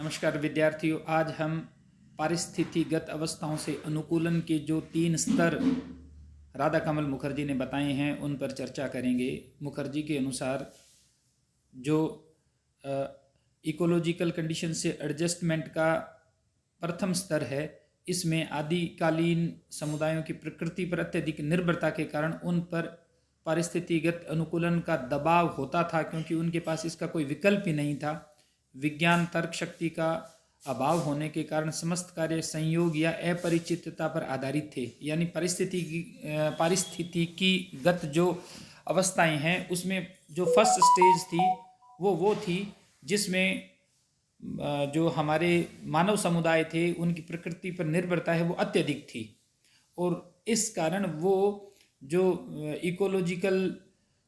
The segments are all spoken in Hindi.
नमस्कार विद्यार्थियों, आज हम पारिस्थितिगत अवस्थाओं से अनुकूलन के जो 3 स्तर राधा कमल मुखर्जी ने बताए हैं उन पर चर्चा करेंगे। मुखर्जी के अनुसार जो इकोलॉजिकल कंडीशन से एडजस्टमेंट का प्रथम स्तर है, इसमें आदिकालीन समुदायों की प्रकृति पर अत्यधिक निर्भरता के कारण उन पर पारिस्थितिगत अनुकूलन का दबाव होता था, क्योंकि उनके पास इसका कोई विकल्प ही नहीं था। विज्ञान तर्क शक्ति का अभाव होने के कारण समस्त कार्य संयोग या अपरिचितता पर आधारित थे। यानी पारिस्थितिकीगत जो अवस्थाएं हैं उसमें जो फर्स्ट स्टेज थी वो थी जिसमें जो हमारे मानव समुदाय थे उनकी प्रकृति पर निर्भरता है वो अत्यधिक थी, और इस कारण वो जो इकोलॉजिकल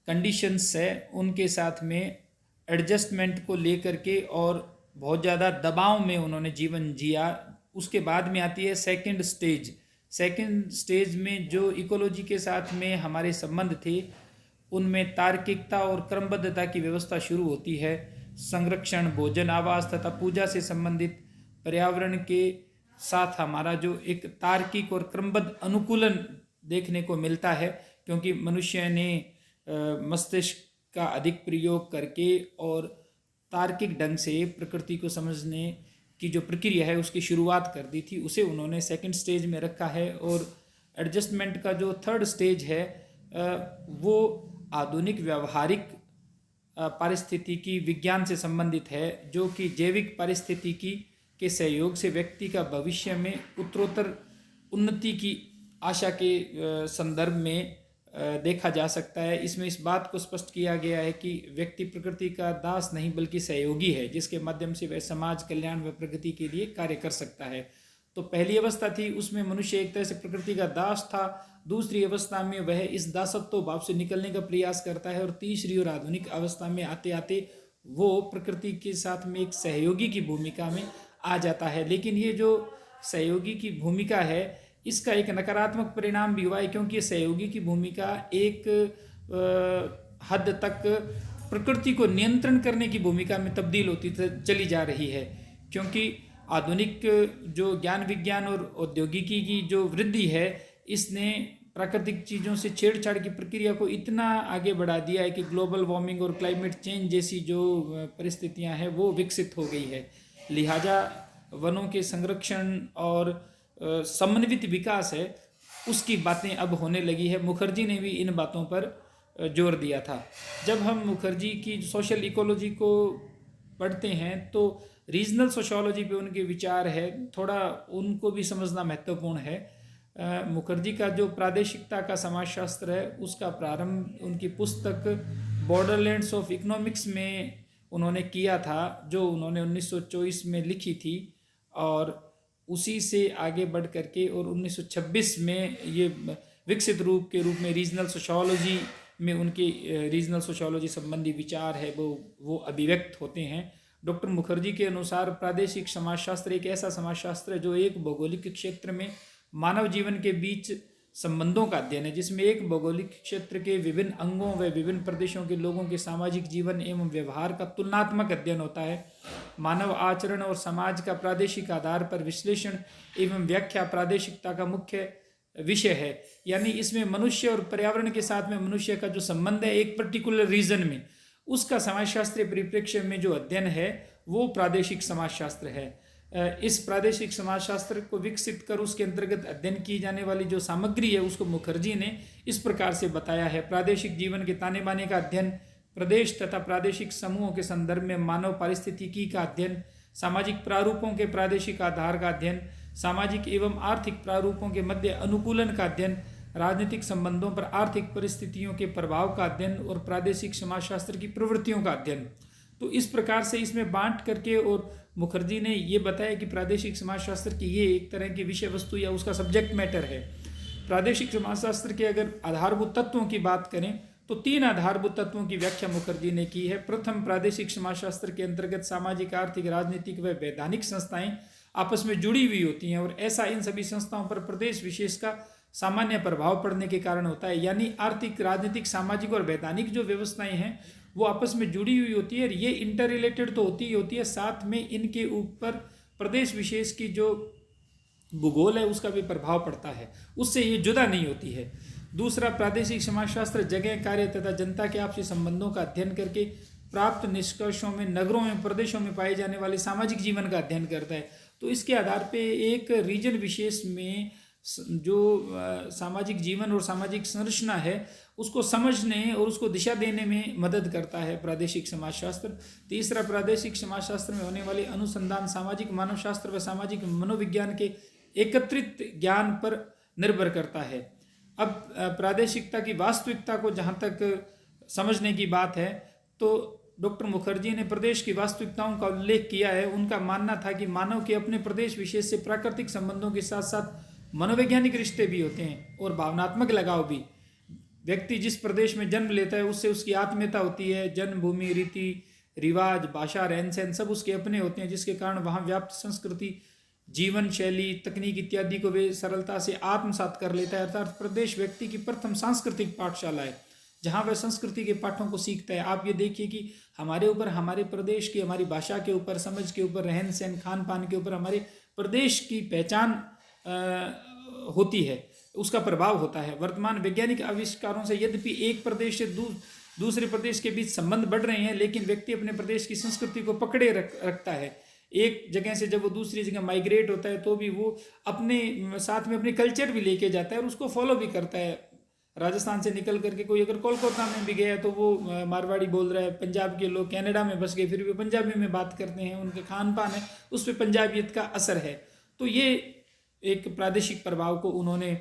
कंडीशंस है उनके साथ में एडजस्टमेंट को लेकर के और बहुत ज़्यादा दबाव में उन्होंने जीवन जिया। उसके बाद में आती है सेकंड स्टेज में जो इकोलॉजी के साथ में हमारे संबंध थे उनमें तार्किकता और क्रमबद्धता की व्यवस्था शुरू होती है। संरक्षण, भोजन, आवास तथा पूजा से संबंधित पर्यावरण के साथ हमारा जो एक तार्किक और क्रमबद्ध अनुकूलन देखने को मिलता है, क्योंकि मनुष्य ने मस्तिष्क का अधिक प्रयोग करके और तार्किक ढंग से प्रकृति को समझने की जो प्रक्रिया है उसकी शुरुआत कर दी थी, उसे उन्होंने सेकंड स्टेज में रखा है। और एडजस्टमेंट का जो थर्ड स्टेज है वो आधुनिक व्यवहारिक पारिस्थितिकी विज्ञान से संबंधित है, जो कि जैविक पारिस्थितिकी के सहयोग से व्यक्ति का भविष्य में उत्तरोत्तर उन्नति की आशा के संदर्भ में देखा जा सकता है। इसमें इस बात को स्पष्ट किया गया है कि व्यक्ति प्रकृति का दास नहीं बल्कि सहयोगी है, जिसके माध्यम से वह समाज कल्याण व प्रगति के लिए कार्य कर सकता है। तो पहली अवस्था थी उसमें मनुष्य एक तरह से प्रकृति का दास था, दूसरी अवस्था में वह इस दासत्व भाव से निकलने का प्रयास करता है, और तीसरी और आधुनिक अवस्था में आते आते वो प्रकृति के साथ में एक सहयोगी की भूमिका में आ जाता है। लेकिन ये जो सहयोगी की भूमिका है इसका एक नकारात्मक परिणाम भी हुआ है, क्योंकि सहयोगी की भूमिका एक हद तक प्रकृति को नियंत्रण करने की भूमिका में तब्दील होती चली जा रही है। क्योंकि आधुनिक जो ज्ञान विज्ञान और औद्योगिकी की जो वृद्धि है इसने प्राकृतिक चीज़ों से छेड़छाड़ की प्रक्रिया को इतना आगे बढ़ा दिया है कि ग्लोबल वार्मिंग और क्लाइमेट चेंज जैसी जो परिस्थितियां हैं वो विकसित हो गई है। लिहाजा वनों के संरक्षण और समन्वित विकास है उसकी बातें अब होने लगी है। मुखर्जी ने भी इन बातों पर जोर दिया था। जब हम मुखर्जी की सोशल इकोलॉजी को पढ़ते हैं तो रीजनल सोशियोलॉजी पे उनके विचार है, थोड़ा उनको भी समझना महत्वपूर्ण है। मुखर्जी का जो प्रादेशिकता का समाजशास्त्र है उसका प्रारंभ उनकी पुस्तक बॉर्डरलैंड्स ऑफ इकोनॉमिक्स में उन्होंने किया था, जो उन्होंने 1924 में लिखी थी, और उसी से आगे बढ़ करके और 1926 में ये विकसित रूप के रूप में रीजनल सोशियोलॉजी में उनके रीजनल सोशियोलॉजी संबंधी विचार है वो अभिव्यक्त होते हैं। डॉक्टर मुखर्जी के अनुसार प्रादेशिक समाजशास्त्र एक ऐसा समाजशास्त्र है जो एक भौगोलिक क्षेत्र में मानव जीवन के बीच संबंधों का अध्ययन है, जिसमें एक भौगोलिक क्षेत्र के विभिन्न अंगों व विभिन्न प्रदेशों के लोगों के सामाजिक जीवन एवं व्यवहार का तुलनात्मक अध्ययन होता है। मानव आचरण और समाज का प्रादेशिक आधार पर विश्लेषण एवं व्याख्या प्रादेशिकता का मुख्य विषय है। यानी इसमें मनुष्य और पर्यावरण के साथ में मनुष्य का जो संबंध है एक पर्टिकुलर रीजन में, उसका समाजशास्त्रीय परिप्रेक्ष्य में जो अध्ययन है वो प्रादेशिक समाजशास्त्र है। इस प्रादेशिक समाजशास्त्र को विकसित कर उसके अंतर्गत अध्ययन की जाने वाली जो सामग्री है उसको मुखर्जी ने इस प्रकार से बताया है। प्रादेशिक जीवन के ताने बाने का अध्ययन, प्रदेश तथा प्रादेशिक समूहों के संदर्भ में मानव पारिस्थितिकी का अध्ययन, सामाजिक प्रारूपों के प्रादेशिक आधार का अध्ययन, सामाजिक एवं आर्थिक प्रारूपों के मध्य अनुकूलन का अध्ययन, राजनीतिक संबंधों पर आर्थिक परिस्थितियों के प्रभाव का अध्ययन और प्रादेशिक समाजशास्त्र की प्रवृत्तियों का अध्ययन। तो इस प्रकार से इसमें बांट करके और मुखर्जी ने ये बताया कि प्रादेशिक समाजशास्त्र की ये एक तरह की विषय वस्तु या उसका सब्जेक्ट मैटर है। प्रादेशिक समाजशास्त्र के अगर आधारभूत तत्वों की बात करें तो 3 आधारभूत तत्वों की व्याख्या मुखर्जी ने की है। प्रथम, प्रादेशिक समाजशास्त्र के अंतर्गत सामाजिक, आर्थिक, राजनीतिक व वैधानिक संस्थाएं आपस में जुड़ी हुई होती हैं, और ऐसा इन सभी संस्थाओं पर प्रदेश विशेष का सामान्य प्रभाव पड़ने के कारण होता है। यानी आर्थिक, राजनीतिक, सामाजिक और वैधानिक जो व्यवस्थाएं हैं वो आपस में जुड़ी हुई होती है। ये इंटर रिलेटेड तो होती ही होती है, साथ में इनके ऊपर प्रदेश विशेष की जो भूगोल है उसका भी प्रभाव पड़ता है, उससे ये जुदा नहीं होती है। दूसरा, प्रादेशिक समाजशास्त्र जगह, कार्य तथा जनता के आपसी संबंधों का अध्ययन करके प्राप्त निष्कर्षों में नगरों में प्रदेशों में पाए जाने वाले सामाजिक जीवन का अध्ययन करता है। तो इसके आधार पे एक रीजन विशेष में जो सामाजिक जीवन और सामाजिक संरचना है उसको समझने और उसको दिशा देने में मदद करता है प्रादेशिक समाजशास्त्र। तीसरा, प्रादेशिक समाजशास्त्र में होने वाले अनुसंधान सामाजिक मानवशास्त्र व सामाजिक मनोविज्ञान के एकत्रित ज्ञान पर निर्भर करता है। अब प्रादेशिकता की वास्तविकता को जहाँ तक समझने की बात है तो डॉक्टर मुखर्जी ने प्रदेश की वास्तविकताओं का उल्लेख किया है। उनका मानना था कि मानव के अपने प्रदेश विशेष से प्राकृतिक संबंधों के साथ साथ मनोवैज्ञानिक रिश्ते भी होते हैं और भावनात्मक लगाव भी। व्यक्ति जिस प्रदेश में जन्म लेता है उससे उसकी आत्मीयता होती है, जन्मभूमि, रीति रिवाज, भाषा, रहन सहन सब उसके अपने होते हैं, जिसके कारण वहाँ व्याप्त संस्कृति, जीवन शैली, तकनीक इत्यादि को वे सरलता से आत्मसात कर लेता है। अर्थात प्रदेश व्यक्ति की प्रथम सांस्कृतिक पाठशाला है जहाँ वह संस्कृति के पाठों को सीखता है। आप ये देखिए कि हमारे ऊपर, हमारे प्रदेश की, हमारी भाषा के ऊपर, समझ के ऊपर, रहन सहन, खान पान के ऊपर हमारे प्रदेश की पहचान होती है, उसका प्रभाव होता है। वर्तमान वैज्ञानिक आविष्कारों से यद्यपि एक प्रदेश से दूसरे प्रदेश के बीच संबंध बढ़ रहे हैं, लेकिन व्यक्ति अपने प्रदेश की संस्कृति को पकड़े रखता है। एक जगह से जब वो दूसरी जगह माइग्रेट होता है तो भी वो अपने साथ में अपने कल्चर भी लेके जाता है और उसको फॉलो भी करता है। राजस्थान से निकल करके कोई अगर कोलकाता में भी गया तो वो मारवाड़ी बोल रहा है, पंजाब के लोग कनाडा में बस गए फिर भी पंजाबी में बात करते हैं, उनके खान पान है उस पर पंजाबियत का असर है। तो ये एक प्रादेशिक प्रभाव को उन्होंने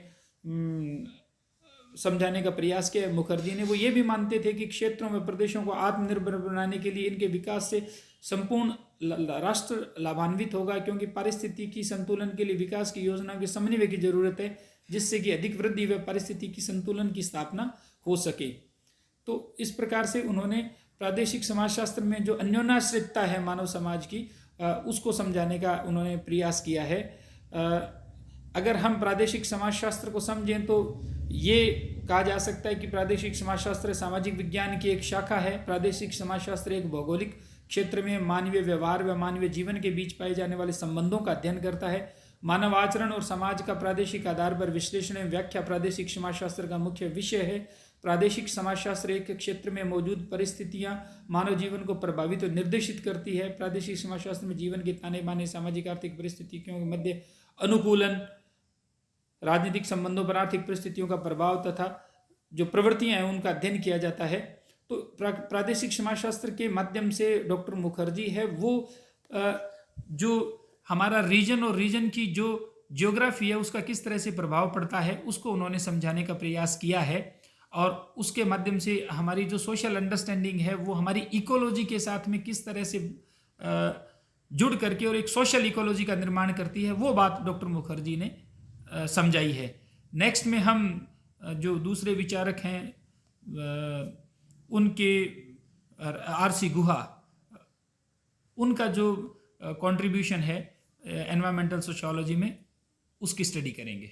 समझाने का प्रयास किया मुखर्जी ने। वो ये भी मानते थे कि क्षेत्रों में प्रदेशों को आत्मनिर्भर बनाने के लिए इनके विकास से संपूर्ण राष्ट्र लाभान्वित होगा, क्योंकि पारिस्थितिकी संतुलन के लिए विकास की योजना के समन्वय की जरूरत है, जिससे कि अधिक वृद्धि व पारिस्थितिकी संतुलन की स्थापना हो सके। तो इस प्रकार से उन्होंने प्रादेशिक समाजशास्त्र में जो अन्योन्याश्रितता है मानव समाज की, उसको समझाने का उन्होंने प्रयास किया है। अगर हम प्रादेशिक समाजशास्त्र को समझें तो ये कहा जा सकता है कि प्रादेशिक समाजशास्त्र सामाजिक विज्ञान की एक शाखा है। प्रादेशिक समाजशास्त्र एक भौगोलिक क्षेत्र में मानवीय व्यवहार व मानवीय जीवन के बीच पाए जाने वाले संबंधों का अध्ययन करता है। मानव आचरण और समाज का प्रादेशिक आधार पर विश्लेषण एवं व्याख्या प्रादेशिक समाजशास्त्र का मुख्य विषय है। प्रादेशिक समाजशास्त्र एक क्षेत्र में मौजूद परिस्थितियां मानव जीवन को प्रभावित और निर्देशित करती है। प्रादेशिक समाजशास्त्र में जीवन के ताने बाने, सामाजिक आर्थिक परिस्थितियों के मध्य अनुकूलन, राजनीतिक संबंधों पर आर्थिक परिस्थितियों का प्रभाव तथा जो प्रवृत्तियां हैं उनका अध्ययन किया जाता है। तो प्रादेशिक समाजशास्त्र के माध्यम से डॉक्टर मुखर्जी है वो जो हमारा रीजन और रीजन की जो ज्योग्राफी है उसका किस तरह से प्रभाव पड़ता है उसको उन्होंने समझाने का प्रयास किया है। और उसके माध्यम से हमारी जो सोशल अंडरस्टैंडिंग है वो हमारी इकोलॉजी के साथ में किस तरह से जुड़ करके और एक सोशल इकोलॉजी का निर्माण करती है, वो बात डॉक्टर मुखर्जी ने समझाई है। नेक्स्ट में हम जो दूसरे विचारक हैं उनके आर.सी. गुहा, उनका जो कंट्रीब्यूशन है एनवायरमेंटल सोशियोलॉजी में, उसकी स्टडी करेंगे।